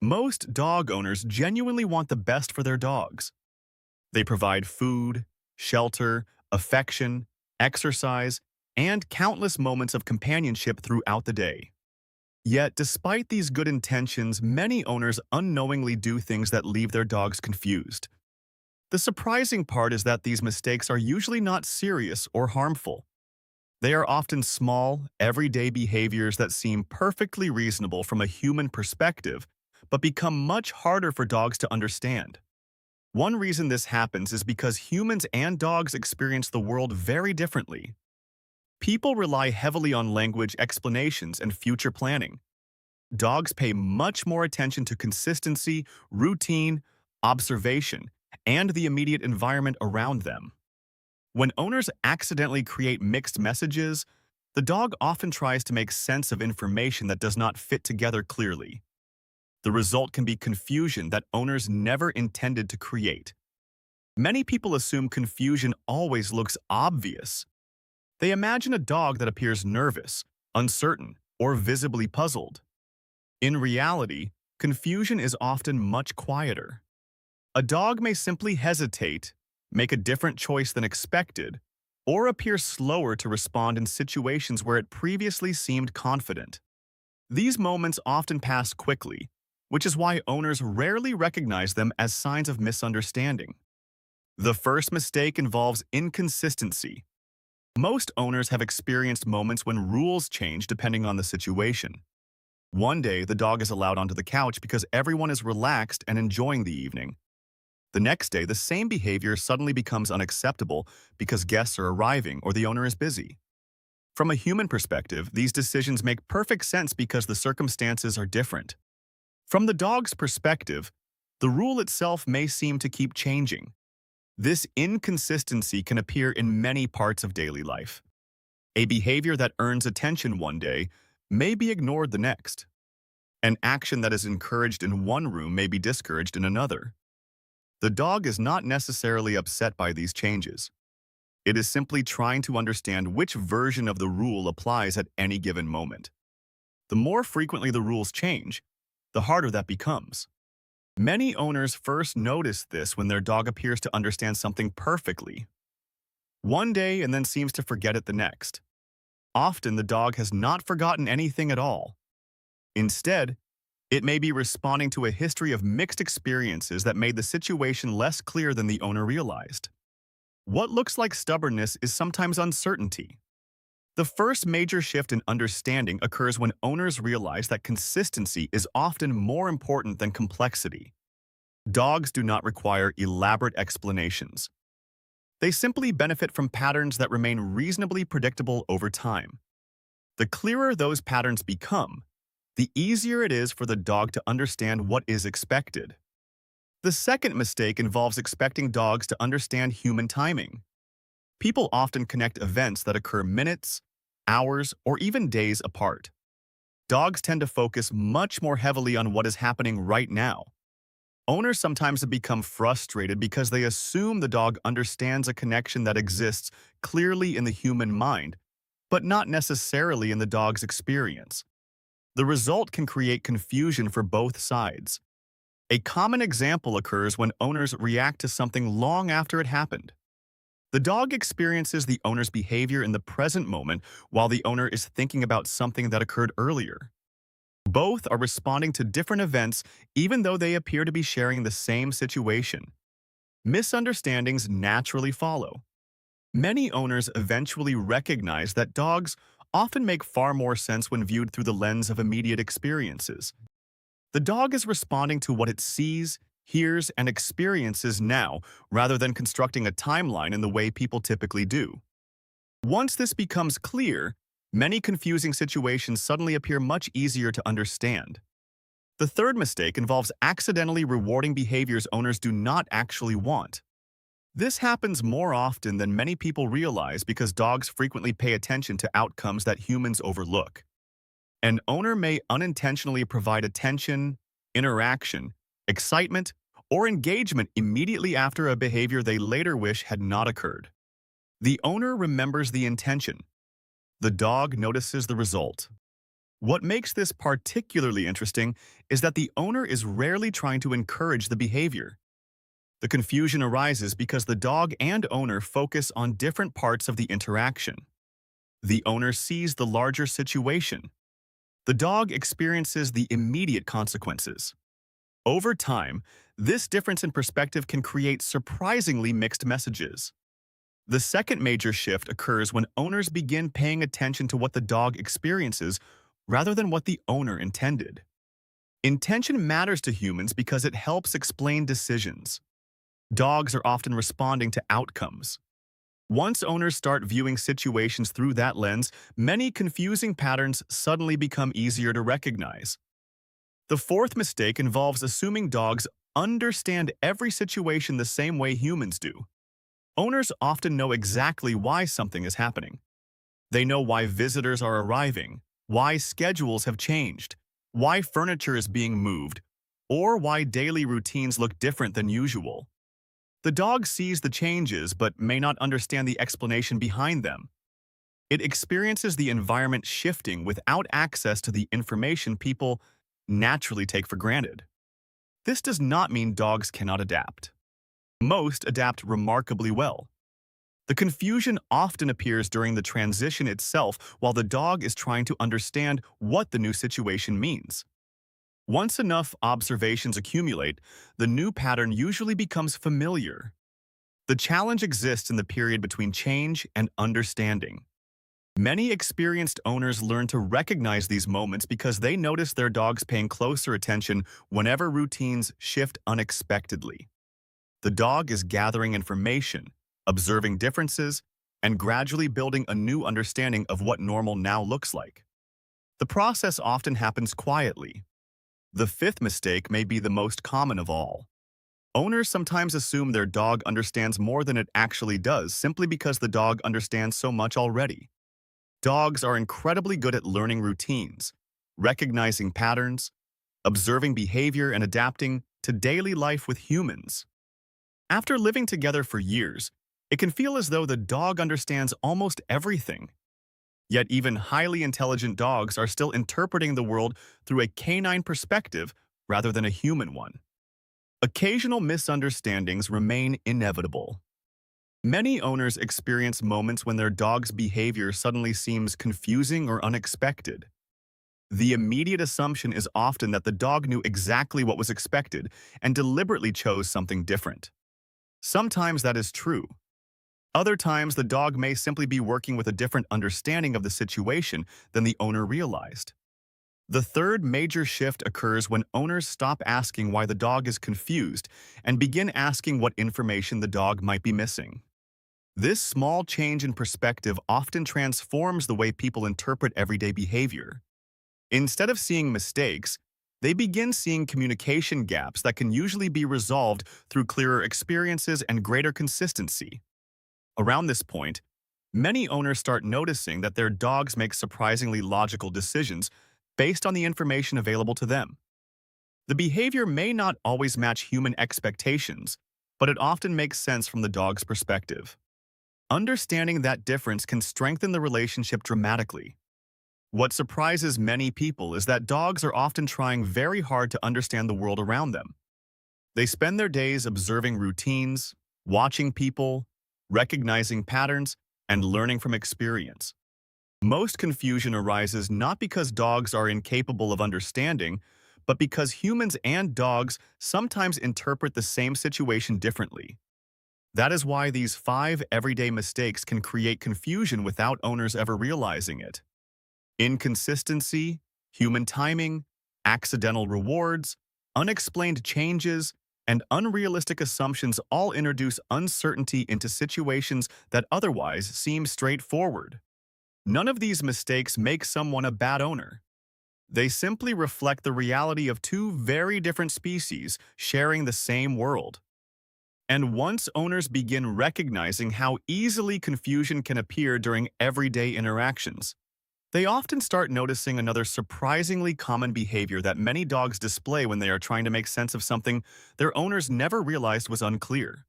Most dog owners genuinely want the best for their dogs. They provide food, shelter, affection, exercise, and countless moments of companionship throughout the day. Yet, despite these good intentions, many owners unknowingly do things that leave their dogs confused. The surprising part is that these mistakes are usually not serious or harmful. They are often small, everyday behaviors that seem perfectly reasonable from a human perspective, but become much harder for dogs to understand. One reason this happens is because humans and dogs experience the world very differently. People rely heavily on language explanations and future planning. Dogs pay much more attention to consistency, routine, observation, and the immediate environment around them. When owners accidentally create mixed messages, the dog often tries to make sense of information that does not fit together clearly. The result can be confusion that owners never intended to create. Many people assume confusion always looks obvious. They imagine a dog that appears nervous, uncertain, or visibly puzzled. In reality, confusion is often much quieter. A dog may simply hesitate, make a different choice than expected, or appear slower to respond in situations where it previously seemed confident. These moments often pass quickly, which is why owners rarely recognize them as signs of misunderstanding. The first mistake involves inconsistency. Most owners have experienced moments when rules change depending on the situation. One day, the dog is allowed onto the couch because everyone is relaxed and enjoying the evening. The next day, the same behavior suddenly becomes unacceptable because guests are arriving or the owner is busy. From a human perspective, these decisions make perfect sense because the circumstances are different. From the dog's perspective, the rule itself may seem to keep changing. This inconsistency can appear in many parts of daily life. A behavior that earns attention one day may be ignored the next. An action that is encouraged in one room may be discouraged in another. The dog is not necessarily upset by these changes. It is simply trying to understand which version of the rule applies at any given moment. The more frequently the rules change, the harder that becomes. Many owners first notice this when their dog appears to understand something perfectly one day and then seems to forget it the next. Often the dog has not forgotten anything at all. Instead, it may be responding to a history of mixed experiences that made the situation less clear than the owner realized. What looks like stubbornness is sometimes uncertainty. The first major shift in understanding occurs when owners realize that consistency is often more important than complexity. Dogs do not require elaborate explanations. They simply benefit from patterns that remain reasonably predictable over time. The clearer those patterns become, the easier it is for the dog to understand what is expected. The second mistake involves expecting dogs to understand human timing. People often connect events that occur minutes, hours, or even days apart. Dogs tend to focus much more heavily on what is happening right now. Owners sometimes become frustrated because they assume the dog understands a connection that exists clearly in the human mind, but not necessarily in the dog's experience. The result can create confusion for both sides. A common example occurs when owners react to something long after it happened. The dog experiences the owner's behavior in the present moment while the owner is thinking about something that occurred earlier. Both are responding to different events even though they appear to be sharing the same situation. Misunderstandings naturally follow. Many owners eventually recognize that dogs often make far more sense when viewed through the lens of immediate experiences. The dog is responding to what it sees, hears, and experiences now rather than constructing a timeline in the way people typically do. Once this becomes clear, many confusing situations suddenly appear much easier to understand. The third mistake involves accidentally rewarding behaviors owners do not actually want. This happens more often than many people realize because dogs frequently pay attention to outcomes that humans overlook. An owner may unintentionally provide attention, interaction, excitement, or engagement immediately after a behavior they later wish had not occurred. The owner remembers the intention. The dog notices the result. What makes this particularly interesting is that the owner is rarely trying to encourage the behavior. The confusion arises because the dog and owner focus on different parts of the interaction. The owner sees the larger situation. The dog experiences the immediate consequences. Over time, this difference in perspective can create surprisingly mixed messages. The second major shift occurs when owners begin paying attention to what the dog experiences rather than what the owner intended. Intention matters to humans because it helps explain decisions. Dogs are often responding to outcomes. Once owners start viewing situations through that lens, many confusing patterns suddenly become easier to recognize. The fourth mistake involves assuming dogs understand every situation the same way humans do. Owners often know exactly why something is happening. They know why visitors are arriving, why schedules have changed, why furniture is being moved, or why daily routines look different than usual. The dog sees the changes but may not understand the explanation behind them. It experiences the environment shifting without access to the information people naturally take for granted. This does not mean dogs cannot adapt. Most adapt remarkably well. The confusion often appears during the transition itself while the dog is trying to understand what the new situation means. Once enough observations accumulate, the new pattern usually becomes familiar. The challenge exists in the period between change and understanding. Many experienced owners learn to recognize these moments because they notice their dogs paying closer attention whenever routines shift unexpectedly. The dog is gathering information, observing differences, and gradually building a new understanding of what normal now looks like. The process often happens quietly. The fifth mistake may be the most common of all. Owners sometimes assume their dog understands more than it actually does simply because the dog understands so much already. Dogs are incredibly good at learning routines, recognizing patterns, observing behavior, and adapting to daily life with humans. After living together for years, it can feel as though the dog understands almost everything. Yet even highly intelligent dogs are still interpreting the world through a canine perspective rather than a human one. Occasional misunderstandings remain inevitable. Many owners experience moments when their dog's behavior suddenly seems confusing or unexpected. The immediate assumption is often that the dog knew exactly what was expected and deliberately chose something different. Sometimes that is true. Other times, the dog may simply be working with a different understanding of the situation than the owner realized. The third major shift occurs when owners stop asking why the dog is confused and begin asking what information the dog might be missing. This small change in perspective often transforms the way people interpret everyday behavior. Instead of seeing mistakes, they begin seeing communication gaps that can usually be resolved through clearer experiences and greater consistency. Around this point, many owners start noticing that their dogs make surprisingly logical decisions based on the information available to them. The behavior may not always match human expectations, but it often makes sense from the dog's perspective. Understanding that difference can strengthen the relationship dramatically. What surprises many people is that dogs are often trying very hard to understand the world around them. They spend their days observing routines, watching people, recognizing patterns, and learning from experience. Most confusion arises not because dogs are incapable of understanding, but because humans and dogs sometimes interpret the same situation differently. That is why these 5 everyday mistakes can create confusion without owners ever realizing it. Inconsistency, human timing, accidental rewards, unexplained changes, and unrealistic assumptions all introduce uncertainty into situations that otherwise seem straightforward. None of these mistakes make someone a bad owner. They simply reflect the reality of two very different species sharing the same world. And once owners begin recognizing how easily confusion can appear during everyday interactions, they often start noticing another surprisingly common behavior that many dogs display when they are trying to make sense of something their owners never realized was unclear.